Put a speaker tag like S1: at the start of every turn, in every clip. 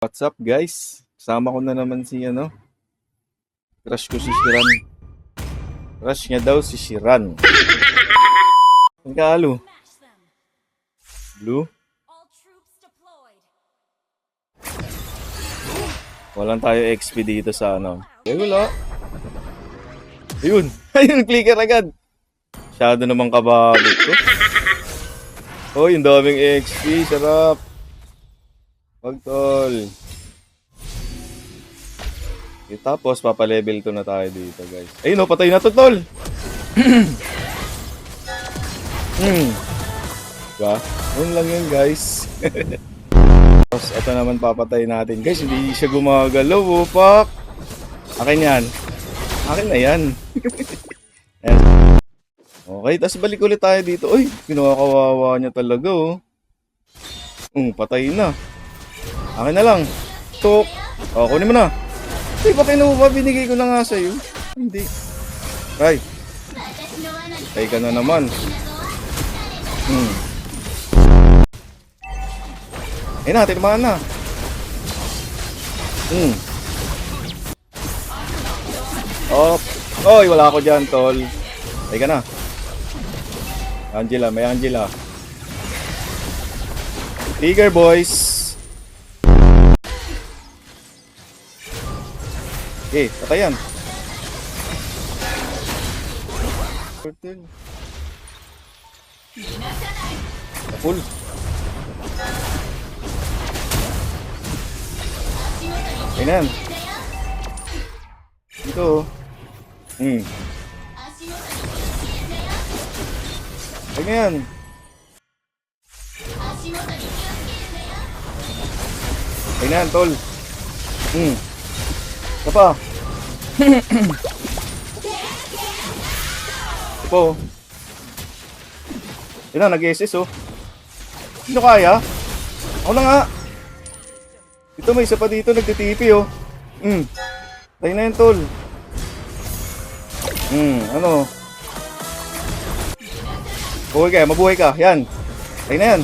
S1: What's up guys? Kasama ko na naman si crush ko si Shiran. Crush niya daw si Shiran. Ang kaalo? Blue? Walang tayo XP dito sa Eh wala. Ayun! Ayun, clicker agad! Masyado namang kababit ko. Oh, yung daming XP. Sarap! Wag tol. Okay, tapos papalevel 2 na tayo dito guys. Ayun patay na to tol. Diba? Yun lang yun guys. Tapos ito naman papatay natin guys. Hindi siya gumagalaw pak. Akin yan. Akin na yan. Okay, tapos balik ulit tayo dito. Uy, kinakawawa niya talaga patay na. Akin na lang. Tok. Kunin mo na. Ay, ba kinuha? Binigay ko na nga sa'yo. Hindi. Ay. Ay ka na naman. Ay na, tinamaan na. Oy, wala ako dyan, tol. Ay ka na. Angela, may Angela. Tiger boys. Okay, patayan. Full. Ayan. Dito. Ayan. Ayan, tol. Apa? Po. Yun na, nag-SS Sino kaya? Ako na nga. Ito may isa pa dito, nagtitipi Tayo na yun, tol. Ano? Mabuhay ka. Yan. Tayo na yan.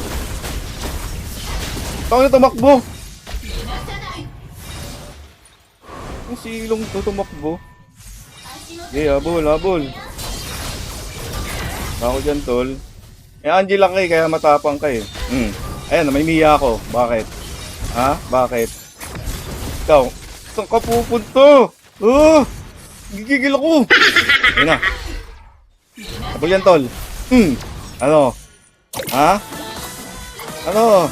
S1: Tayo na tumakbo. Ang silong to tumakbo. Okay, habol. Ako dyan, tol. Angela kay, kaya matapang kay. Ayan, may Mia ako. Bakit? Ha? Bakit? Ikaw, saan ka pupunta? Gigigil ako. Ayun na. Habol yan, tol. Ano? Ha? Ano?